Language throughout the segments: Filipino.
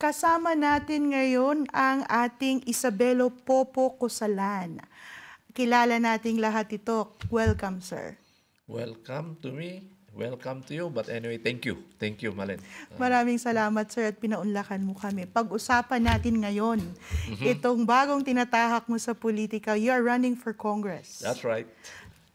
Kasama natin ngayon ang ating Isabelo Popo Cosalan. Kilala nating lahat ito. Welcome, sir. Welcome to me. Welcome to you. But anyway, thank you. Thank you, Malen. Maraming salamat, sir, at pinaunlakan mo kami. Pag-usapan natin ngayon, itong bagong tinatahak mo sa politika, you are running for Congress. That's right.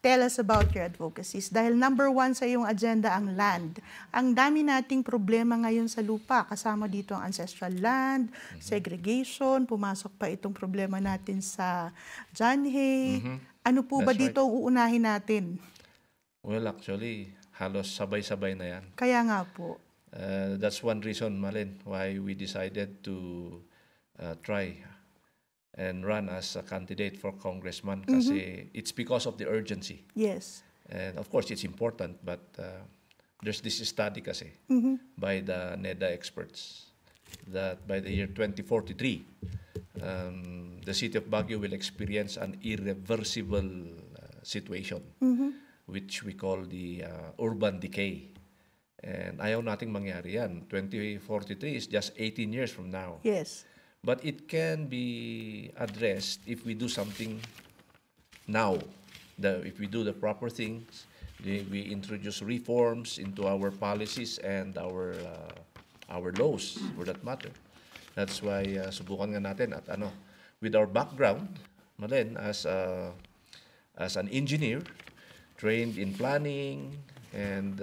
Tell us about your advocacies. Dahil number one sa iyong agenda ang land. Ang dami nating problema ngayon sa lupa. Kasama dito ang ancestral land, segregation, pumasok pa itong problema natin sa John Hay. Ano po ba That's dito uunahin natin? Well, actually, halos sabay-sabay na yan. Kaya nga po. That's one reason, Malen, why we decided to try and run as a candidate for congressman kasi it's because of the urgency. Yes. And of course, it's important, but there's this study kasi by the NEDA experts that by the year 2043, the city of Baguio will experience an irreversible situation, which we call the urban decay. And ayaw nating mangyari yan. 2043 is just 18 years from now. Yes. But it can be addressed if we do something now. If we do the proper things, we introduce reforms into our policies and our laws, for that matter. That's why subukan nga natin at with our background, Malen, as an engineer, trained in planning and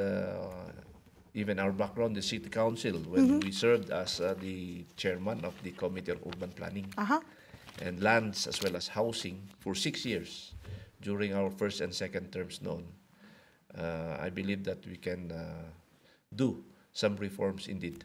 even our background, the City Council, when we served as the chairman of the Committee on Urban Planning and Lands as well as Housing for 6 years during our first and second terms noon. I believe that we can do some reforms indeed.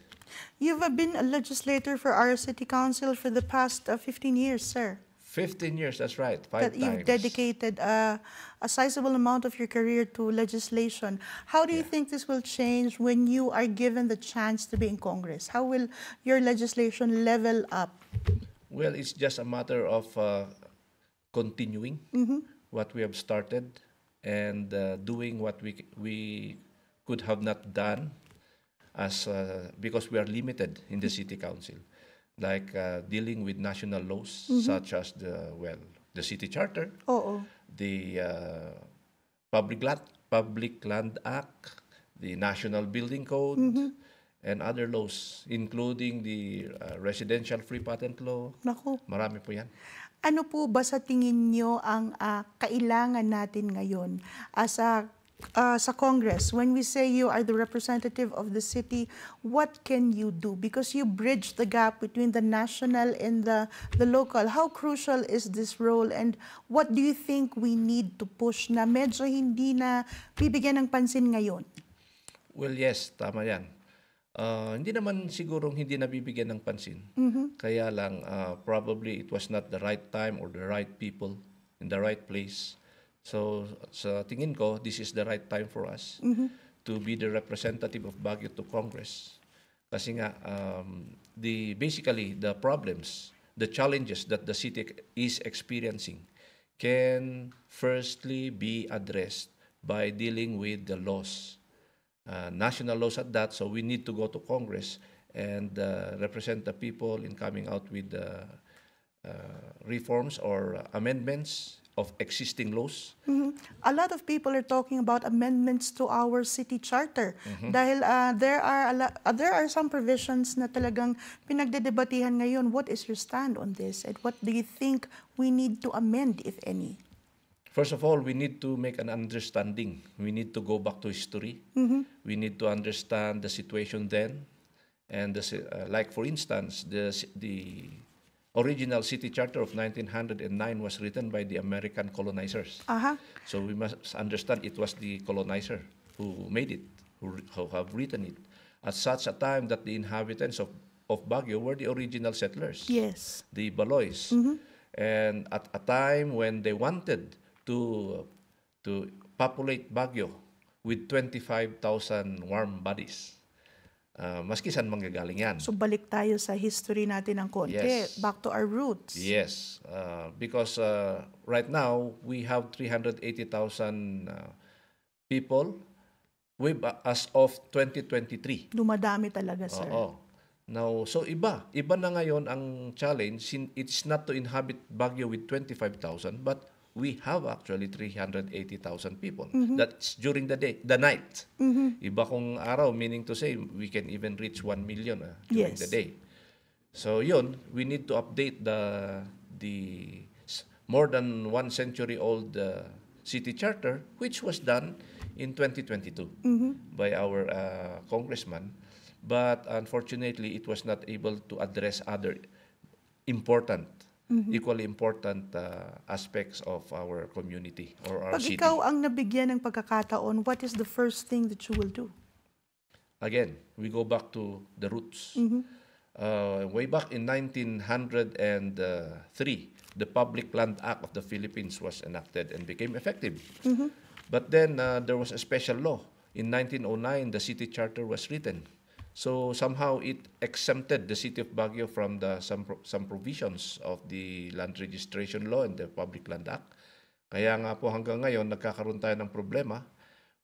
You've been a legislator for our City Council for the past 15 years, sir. 15 years, that's right, That 5 you've times. dedicated a sizable amount of your career to legislation. How do you think this will change when you are given the chance to be in Congress? How will your legislation level up? Well, it's just a matter of continuing what we have started and doing what we could have not done as because we are limited in the City Council. Like dealing with national laws such as the City Charter, the Public Land Act, the National Building Code, and other laws, including the Residential Free Patent Law. Naku. Marami po yan. Ano po ba sa tingin nyo ang kailangan natin ngayon sa Congress? When we say you are the representative of the city, what can you do? Because you bridge the gap between the national and the local. How crucial is this role and what do you think we need to push na medyo hindi na bibigyan ng pansin ngayon? Well, yes, tama yan. Hindi naman sigurong hindi nabibigyan ng pansin. Kaya lang, probably it was not the right time or the right people in the right place. So sa tingin ko, this is the right time for us to be the representative of Baguio to Congress. Kasi nga, basically, the problems, the challenges that the city is experiencing can firstly be addressed by dealing with the laws, national laws at that. So we need to go to Congress and represent the people in coming out with reforms or amendments of existing laws. A lot of people are talking about amendments to our city charter dahil there are some provisions na talagang pinagdedebatihan ngayon. What is your stand on this and what do you think we need to amend, if any? First of all, we need to make an understanding. We need to go back to history. We need to understand the situation then. And like for instance, the original city charter of 1909 was written by the American colonizers. So we must understand it was the colonizer who made it, who have written it at such a time that the inhabitants of Baguio were the original settlers. Yes. The Baloys. And at a time when they wanted to populate Baguio with 25,000 warm bodies. Maski saan manggagaling yan. So balik tayo sa history natin ng konti. Yes. Back to our roots. Yes. Because right now, we have 380,000 people as of 2023. Dumadami talaga, sir. Oo. Now, so iba na ngayon ang challenge. It's not to inhabit Baguio with 25,000, but we have actually 380,000 people. That's during the day, the night. Iba kung araw, meaning to say, we can even reach 1 million during the Yes. day. So yun, we need to update the more than 1 century old city charter, which was done in 2022 by our congressman. But unfortunately, it was not able to address other important, equally important aspects of our community or our Pag city. ikaw ang nabigyan ng pagkakataon, what is the first thing that you will do? Again, we go back to the roots. Way back in 1903, the Public Land Act of the Philippines was enacted and became effective. But then there was a special law. In 1909, the city charter was written. So somehow it exempted the city of Baguio from some provisions of the land registration law and the Public Land Act. Kaya nga po hanggang ngayon nagkakaroon tayo ng problema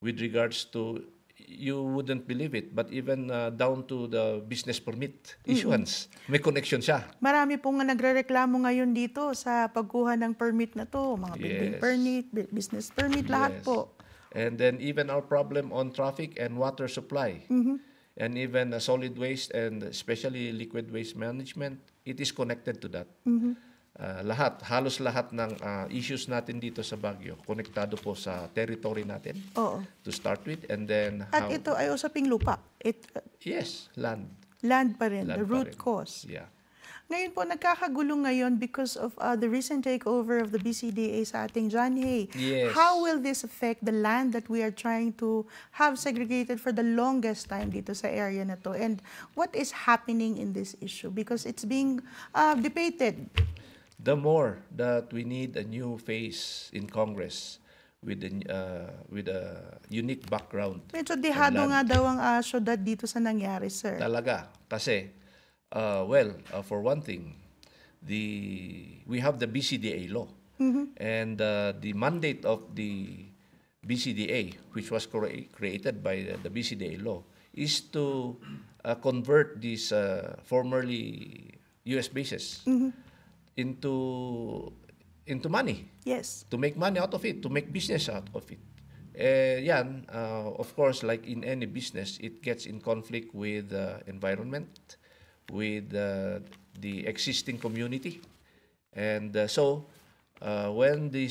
with regards to, you wouldn't believe it, but even down to the business permit issuance. May connection siya. Marami pong nagrereklamo ngayon dito sa pagkuha ng permit na to, mga building Yes. permit, business permit, lahat Yes. po. And then even our problem on traffic and water supply. And even solid waste and especially liquid waste management, it is connected to that. Halos lahat ng issues natin dito sa Baguio, konektado po sa territory natin Oo. to start with. And then, At ito ay usaping lupa. yes, land. Land pa rin, Land the pa root rin. cause. Yeah. Ngayon po, nagkakagulo ngayon because of the recent takeover of the BCDA sa ating John Hay. Yes. How will this affect the land that we are trying to have segregated for the longest time dito sa area na to? And what is happening in this issue? Because it's being debated. The more that we need a new face in Congress with a unique background. Medyo dehado and nga land. daw ang syudad dito sa nangyari, sir. Talaga. Kasi, for one thing, we have the BCDA law. And the mandate of the BCDA, which was created by the BCDA law, is to convert these formerly U.S. bases into money. Yes. To make money out of it, to make business out of it. Of course, like in any business, it gets in conflict with the environment, with the existing community. And when the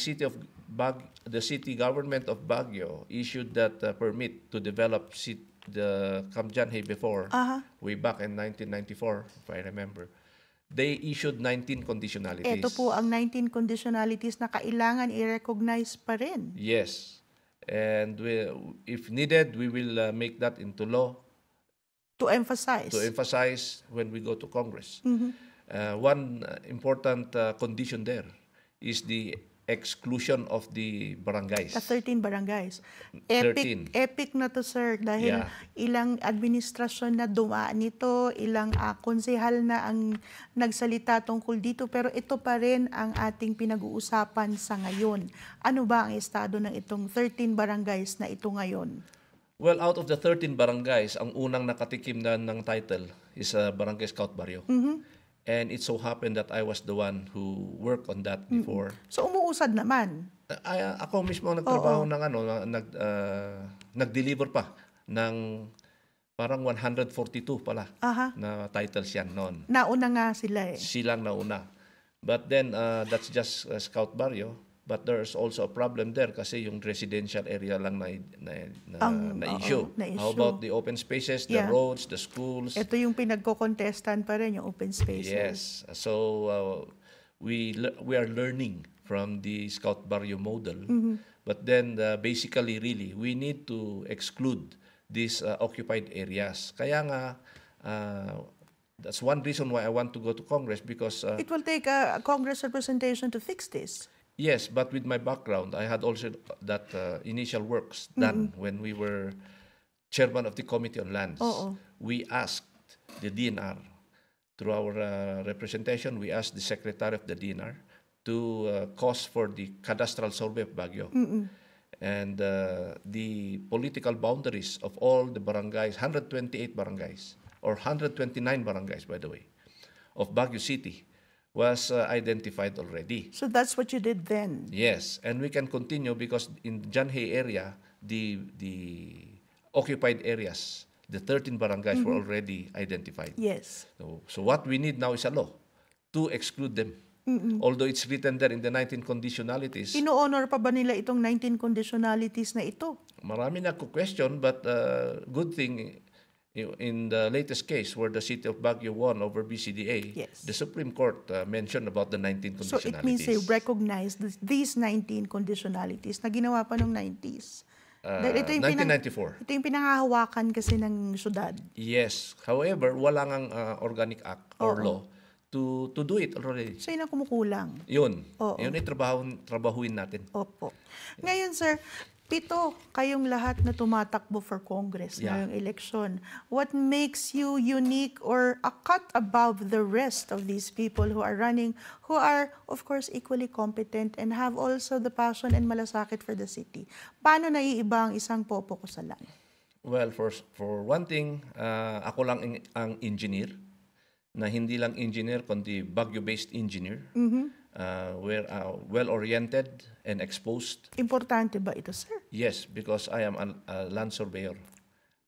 city government of Baguio issued that permit to develop the Camp John Hay before, way back in 1994, if I remember, they issued 19 conditionalities. Ito po ang 19 conditionalities na kailangan i-recognize pa rin. Yes. And if needed, we will make that into law To emphasize. when we go to Congress. One important condition there is the exclusion of the barangays. Sa 13 barangays. 13. Epic na to, sir, dahil Yeah. ilang administrasyon na dumaan nito, ilang konsehal na ang nagsalita tungkol dito, pero ito pa rin ang ating pinag-uusapan sa ngayon. Ano ba ang estado ng itong 13 barangays na ito ngayon? Well, out of the 13 barangays, ang unang nakatikim na ng title is Barangay Scout Barrio. And it so happened that I was the one who worked on that before. So umuusad naman. Ako mismo ang nagtrabaho ng nag-deliver pa ng parang 142 pala na titles yan noon. Nauna nga sila eh. Silang nauna. But then, that's just Scout Barrio. But there's also a problem there kasi yung residential area lang na issue. na-issue. How about the open spaces, the Yeah. roads, the schools? Ito yung pinagkokontestan pa rin, yung open spaces. Yes. So we are learning from the Scout Barrio model. But then basically really we need to exclude these occupied areas. Kaya nga that's one reason why I want to go to Congress because It will take a Congress representation to fix this. yes, but with my background, I had also that initial works done when we were chairman of the Committee on Lands. Oo. We asked the DNR, through our representation, we asked the Secretary of the DNR to cause for the cadastral survey of Baguio. And the political boundaries of all the barangays, 128 barangays, or 129 barangays, by the way, of Baguio City was identified already. So that's what you did then. Yes, and we can continue because in Janhay area, the occupied areas, the 13 barangays were already identified. Yes. So what we need now is a law to exclude them. Although it's written there in the 19 conditionalities, Ino-honor pa ba nila itong 19 conditionalities na ito? marami nagko-question, but good thing in the latest case where the city of Baguio won over BCDA, Yes. the Supreme Court mentioned about the 19 So conditionalities. it means they recognize these 19 conditionalities na ginawa pa noong 90s. Dahil ito yung 1994. ito yung pinangahawakan kasi ng syudad. Yes. However, wala ngang organic act or law to do it already. So yun ang kumukulang. Yun. Oo. Yun ay trabahuin natin. Opo. Ngayon, sir, 7 kayong lahat na tumatakbo for Congress ngayong eleksyon. What makes you unique or a cut above the rest of these people who are running, who are, of course, equally competent and have also the passion and malasakit for the city? Paano naiiba ang isang Popo Cosalan? Well, for one thing, ako lang ang engineer, na hindi lang engineer, kundi Baguio-based engineer. We're well-oriented and exposed. Importante ba ito, sir? Yes, because I am a land surveyor,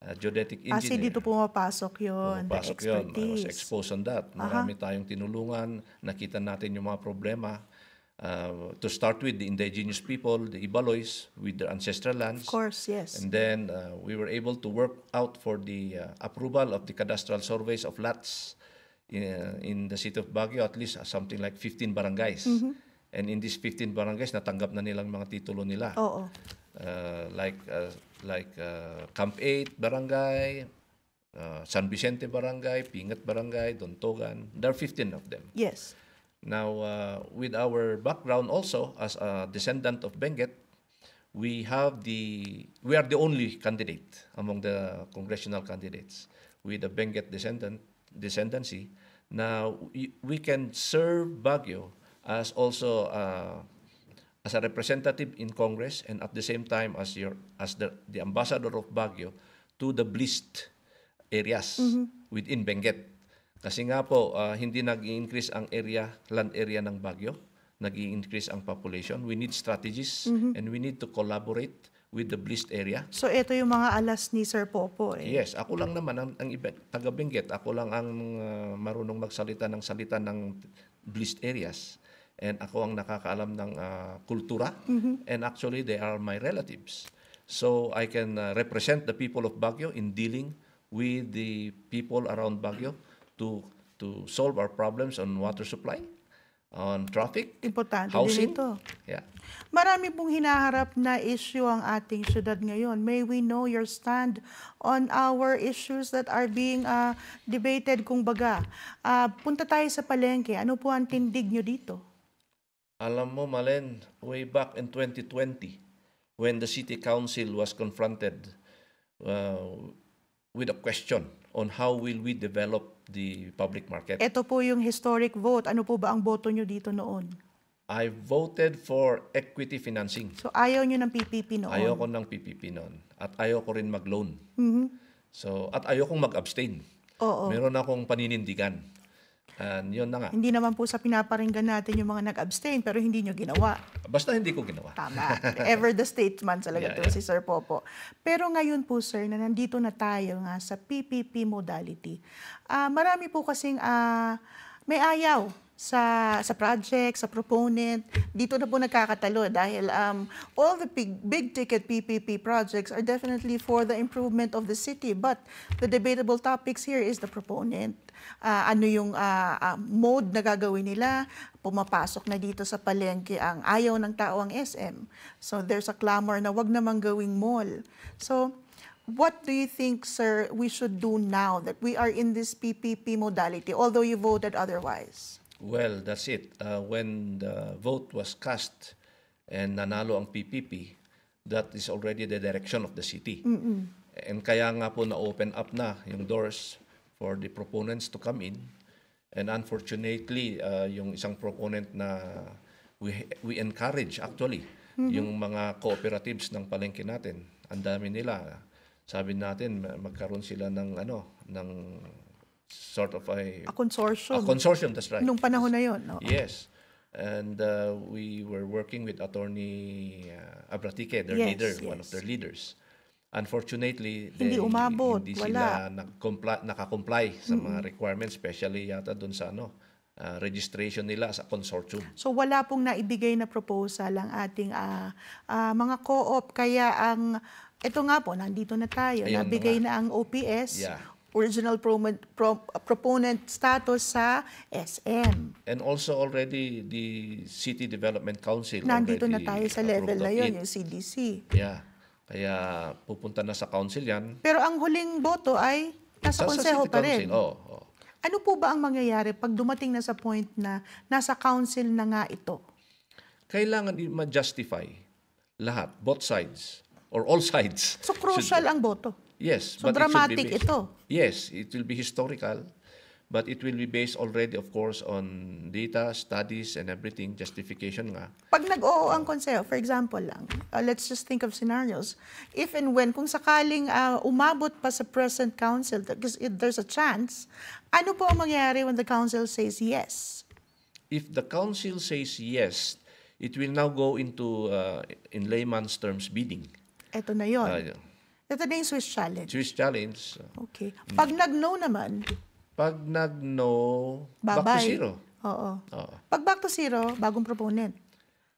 a geodetic engineer. Kasi dito pumapasok yun, the Pumapasok yun. I was expertise. exposed on that. Marami tayong tinulungan, nakita natin yung mga problema. To start with, the indigenous people, the Ibaloys, with their ancestral lands. Of course, yes. And then we were able to work out for the approval of the cadastral surveys of lots in the city of Baguio, at least something like 15 barangays. And in these 15 barangays, natanggap na nilang mga titulo nila. Oo. Like Camp 8 Barangay, San Vicente Barangay, Pingat Barangay, Dontogan. There are 15 of them. Yes. Now, with our background also as a descendant of Benguet, we are the only candidate among the congressional candidates with a Benguet descendancy. Now, we can serve Baguio as also as a representative in Congress and at the same time as the ambassador of Baguio to the blessed areas within Benguet. Kasi nga po, hindi nag-i-increase ang land area ng Baguio, nag-i-increase ang population. We need strategies and we need to collaborate with the blessed area. So ito yung mga alas ni Sir Popo eh. Yes, ako lang naman ang taga Benguet. Ako lang ang marunong magsalita ng blessed areas. And ako ang nakakaalam ng kultura. And actually, they are my relatives. So I can represent the people of Baguio in dealing with the people around Baguio to solve our problems on water supply, on traffic, Importante housing. din ito. Yeah. Marami pong hinaharap na issue ang ating syudad ngayon. May we know your stand on our issues that are being debated, kung baga. Punta tayo sa palengke. Ano po ang tindig nyo dito? Alam mo, Malen, way back in 2020, when the city council was confronted with a question on how will we develop the public market, Ito po yung historic vote. Ano po ba ang boto nyo dito noon? I voted for equity financing. So ayaw nyo ng PPP noon? Ayoko ng PPP noon. At ayoko rin mag-loan. So, at ayokong mag-abstain. Oo. Meron akong paninindigan. And yun na nga. Hindi naman po sa pinaparinggan natin yung mga nag-abstain, pero hindi nyo ginawa. Basta hindi ko ginawa. Tama. Ever the statesman talaga Yeah, to si Sir Popo. Pero ngayon po, sir, na nandito na tayo nga sa PPP modality, marami po kasing may ayaw sa project, sa proponent. Dito na po nagkakatalo dahil all the big ticket PPP projects are definitely for the improvement of the city. But the debatable topics here is the proponent. Ano yung mode na gagawin nila, pumapasok na dito sa palengke ang ayaw ng tao ang SM. So there's a clamor na wag namang gawing mall. So what do you think, sir, we should do now that we are in this PPP modality, although you voted otherwise? Well, that's it. When the vote was cast and nanalo ang PPP, that is already the direction of the city. And kaya nga po na-open up na yung doors for the proponents to come in. And unfortunately, yung isang proponent na we encourage actually, yung mga cooperatives ng palengke natin. Ang dami nila. Sabi natin, magkaroon sila ng sort of A a consortium. consortium, that's right. Nung panahon na yun. No? Yes. And we were working with Attorney Abratique, their Yes, leader, one of yes. their leaders. Unfortunately, Hindi umabot, hindi wala. sila nakakomply sa mga requirements, especially yata doon sa registration nila sa consortium. So wala pong naibigay na proposal ang ating mga co-op. Kaya ito nga po, nandito na tayo. Ayun na Nabigay nga. na ang OPS, Yeah. original proponent status sa SM. And also already the City Development Council Nandito na already tayo sa level approved na of yun, it. yung CDC. Yeah. Kaya pupunta na sa council yan. Pero ang huling boto ay nasa konseho City pa rin. Council. Oo. Ano po ba ang mangyayari pag dumating na sa point na nasa council na nga ito? Kailangan ma-justify lahat, both sides, or all sides. So crucial ang boto. Yes. So but it should be dramatic based- ito. Yes, it will be historical, but it will be based already, of course, on data, studies, and everything, justification nga. Pag nag-oo ang konseho, for example lang, let's just think of scenarios. If and when, kung sakaling umabot pa sa present council, because there's a chance, ano po ang mangyayari when the council says yes? If the council says yes, it will now go into, in layman's terms, bidding. Ito na yon. Uh, Ito na yung Swiss challenge. Swiss challenge. Okay. Pag nag-no naman, Pag nag-no, back to bye-bye. zero. Oo. Oo. Pag back to zero, bagong proponent.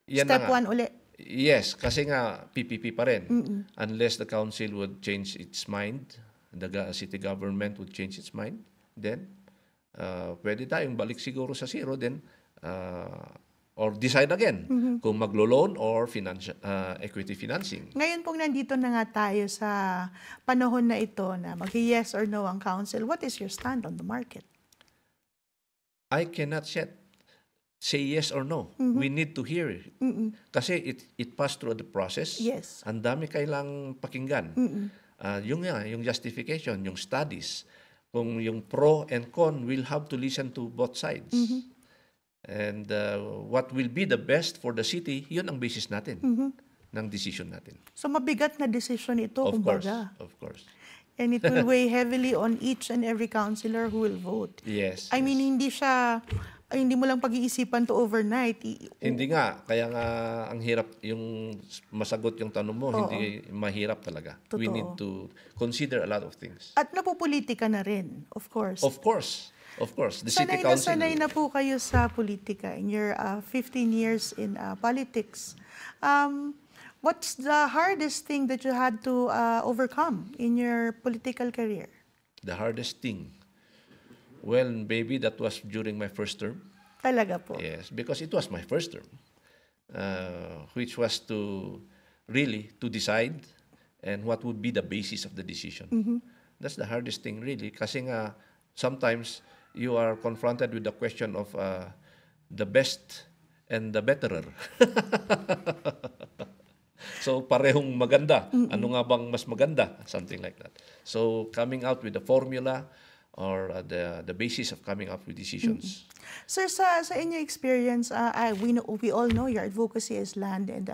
Yan na Step nga. 1 uli. Yes, kasi nga PPP pa rin. Unless the council would change its mind, the city government would change its mind, then pwede tayong balik siguro sa zero, then or decide again kung maglo-loan or equity financing. Ngayon pong nandito na nga tayo sa panahon na ito na mag-yes or no ang council, what is your stand on the market? I cannot yet say yes or no. We need to hear it. Kasi it passed through the process. Yes. Ang dami kailang pakinggan. Yung justification, yung studies, kung yung pro and con, we'll have to listen to both sides. And what will be the best for the city, yun ang basis natin, ng decision natin. So mabigat na decision ito, Of course, kumbaga. of course. And it will weigh heavily on each and every councillor who will vote. Yes. I mean, hindi mo lang pag-iisipan to overnight. Hindi nga, kaya nga ang hirap yung masagot yung tanong mo, hindi mahirap talaga. We Totoo. need to consider a lot of things. At napupolitika na rin, of course. Of course. The city council. Sanay na po kayo sa politika in your 15 years in politics. What's the hardest thing that you had to overcome in your political career? The hardest thing. Well, maybe that was during my first term. Talaga po. Yes, because it was my first term, which was to really to decide and what would be the basis of the decision. That's the hardest thing really, kasi nga sometimes you are confronted with the question of the best and the betterer. So parehong maganda. Ano nga bang mas maganda? Something like that. So coming out with the formula or the basis of coming up with decisions. Sir, sa inyo experience, we all know your advocacy is land. And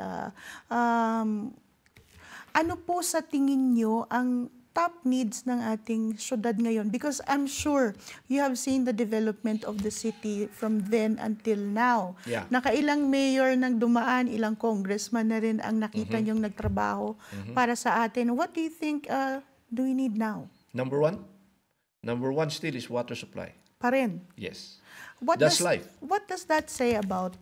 ano po sa tingin nyo ang top needs ng ating syudad ngayon? Because I'm sure you have seen the development of the city from then until now. Yeah. Nakailang mayor nang dumaan, ilang congressman na rin ang nakita nyong nagtrabaho para sa atin. What do you think do we need now? Number one still is water supply. Pa rin. Yes. That's life. What does that say about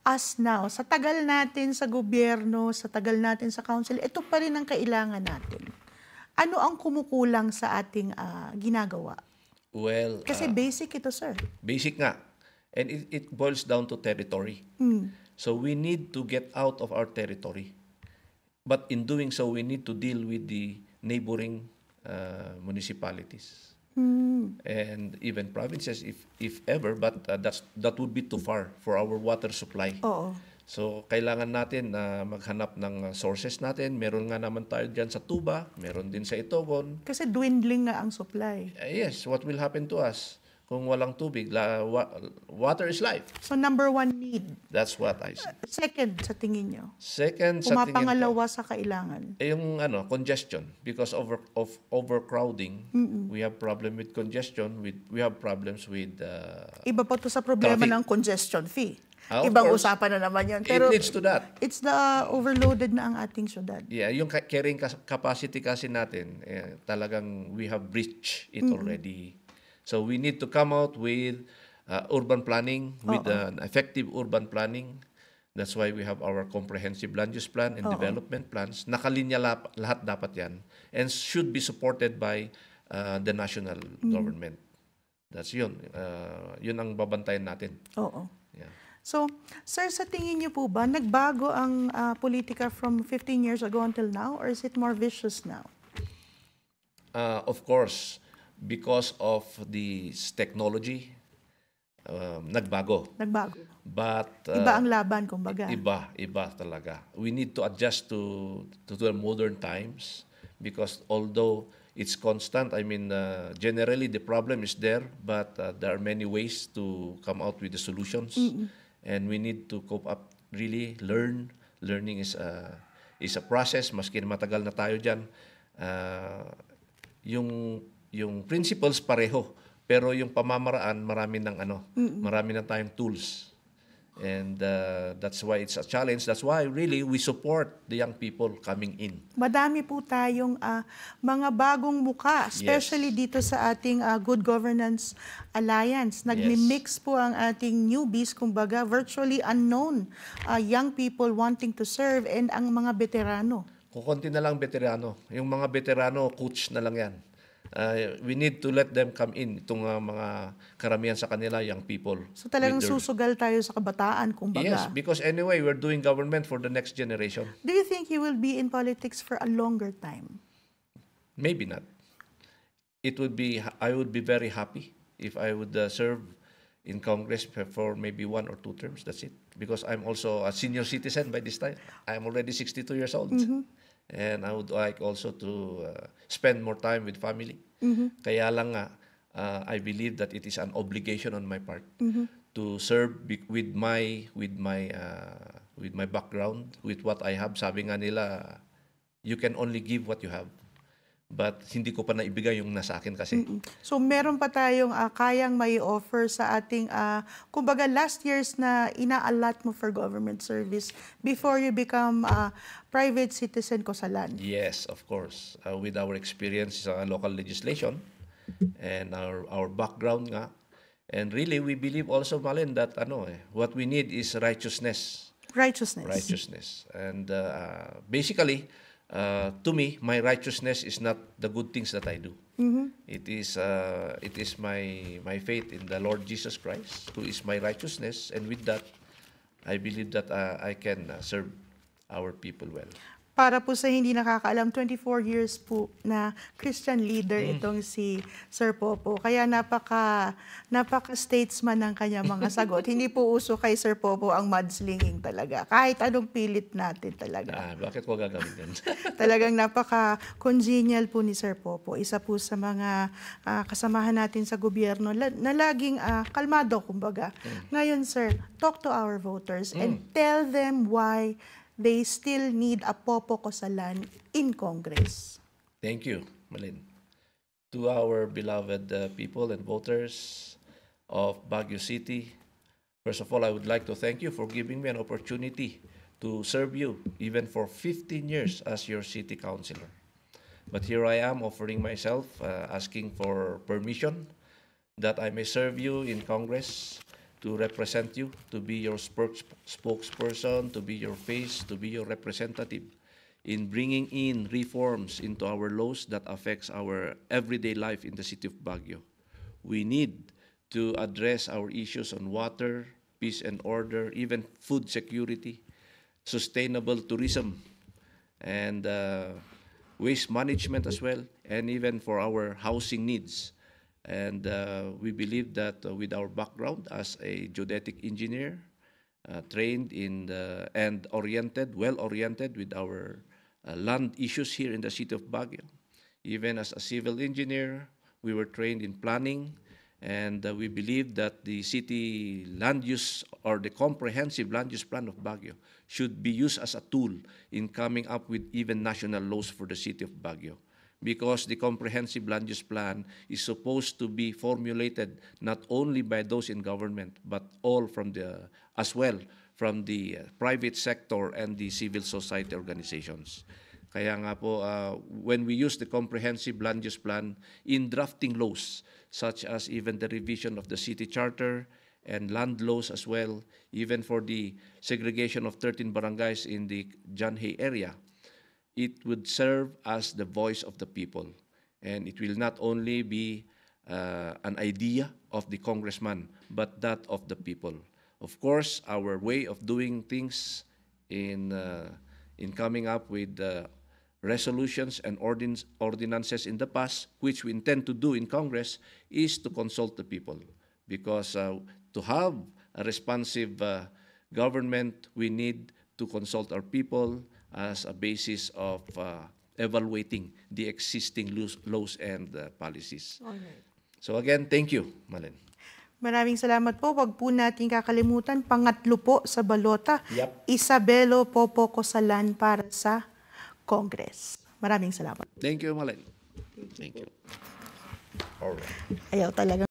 us now? Sa tagal natin sa gobyerno, sa tagal natin sa council, ito pa rin ang kailangan natin. Ano ang kumukulang sa ating ginagawa? Well, Kasi basic ito, sir. basic nga. And it boils down to territory. So we need to get out of our territory. But in doing so, we need to deal with the neighboring municipalities. And even provinces, if ever, but that would be too far for our water supply. Oo. So, kailangan natin na maghanap ng sources natin. Meron nga naman tayo dyan sa Tuba, meron din sa Itogon. Kasi dwindling nga ang supply. Yes, what will happen to us? Kung walang tubig, water is life. So number one need. That's what I say. Second, sa tingin nyo? Second, sa tingin ko, Pumapangalawa sa kailangan. yung congestion, because of overcrowding. We have problem with congestion. We have problems with Iba pa to sa problema traffic. ng congestion fee. Of Ibang course. usapan na naman yun. It Pero leads to that. it's the overloaded na ang ating syudad. Yeah, yung carrying capacity kasi natin, talagang we have breached it already. So we need to come out with urban planning, with an effective urban planning. That's why we have our comprehensive land use plan and development plans. Nakalinya lahat dapat yan, and should be supported by the national government. That's yun. Yun ang babantayan natin. Oo. Yeah. So, sir, sa tingin niyo po ba, nagbago ang politika from 15 years ago until now, or is it more vicious now? Of course, because of the technology, nagbago. Nagbago. But Iba ang laban, kumbaga. iba talaga. We need to adjust to the modern times, because although it's constant, I mean, generally the problem is there, but there are many ways to come out with the solutions, and we need to cope up. Really, learning is a process. Maski matagal na tayo diyan, yung principles pareho, pero yung pamamaraan marami ng tayong tools. And that's why it's a challenge. That's why really we support the young people coming in. Madami po tayong mga bagong muka, especially dito sa ating Good Governance Alliance. Nagmi-mix po ang ating newbies, kumbaga virtually unknown young people wanting to serve, and ang mga veterano. Kukunti na lang veterano. Yung mga veterano, coach na lang yan. We need to let them come in, itong mga karamihan sa kanila, young people. So talagang susugal tayo sa kabataan, kumbaga. Yes, because anyway, we're doing government for the next generation. Do you think you will be in politics for a longer time? Maybe not. I would be very happy if I would serve in Congress for maybe 1 or 2 terms. That's it. Because I'm also a senior citizen by this time. I'm already 62 years old. And I would like also to spend more time with family. Kaya lang nga, I believe that it is an obligation on my part to serve with my background, with what I have. Sabi nga nila, you can only give what you have. But hindi ko pa naibigay yung nasa akin kasi. So meron pa tayong kayang may offer sa ating, kumbaga last years na ina-allot mo for government service before you become private citizen ko sa land. Yes, of course. With our experience sa local legislation and our background nga. And really, we believe also, Malin, that what we need is righteousness. Righteousness. And basically, to me, my righteousness is not the good things that I do. It is my faith in the Lord Jesus Christ, who is my righteousness, and with that, I believe that I can serve our people well. Para po sa hindi nakakaalam, 24 years po na Christian leader itong si Sir Popo. Kaya napaka-statesman ng kanyang mga sagot. Hindi po uso kay Sir Popo ang mudslinging talaga. Kahit anong pilit natin talaga. Bakit ko gagawin yan? Talagang napaka-congenial po ni Sir Popo. Isa po sa mga kasamahan natin sa gobyerno na laging kalmado, kumbaga. Ngayon, sir, talk to our voters and tell them why they still need a Popo Cosalan in Congress. Thank you, Malin. To our beloved people and voters of Baguio City, first of all, I would like to thank you for giving me an opportunity to serve you, even for 15 years as your city councilor. But here I am offering myself, asking for permission that I may serve you in Congress, to represent you, to be your spokesperson, to be your face, to be your representative in bringing in reforms into our laws that affects our everyday life in the city of Baguio. We need to address our issues on water, peace and order, even food security, sustainable tourism, and waste management as well, and even for our housing needs. And we believe that with our background as a geodetic engineer, trained in and well-oriented with our land issues here in the city of Baguio. Even as a civil engineer, we were trained in planning And we believe that the city land use or the comprehensive land use plan of Baguio should be used as a tool in coming up with even national laws for the city of Baguio. Because the comprehensive land use plan is supposed to be formulated not only by those in government, but all from as well from the private sector and the civil society organizations. Kaya nga po, when we use the comprehensive land use plan in drafting laws, such as even the revision of the city charter and land laws as well, even for the segregation of 13 barangays in the John Hay area, it would serve as the voice of the people. And it will not only be an idea of the congressman, but that of the people. Of course, our way of doing things in coming up with resolutions and ordinances in the past, which we intend to do in Congress, is to consult the people. Because to have a responsive government, we need to consult our people as a basis of evaluating the existing laws and policies. All right. So again, thank you, Malen. Maraming salamat po. Wag po natin kakalimutan, pangatlo po sa balota, Yep. Isabelo Popo Cosalan para sa Congress. Maraming salamat. Thank you, Malen. Thank you. All right. Ayaw talaga.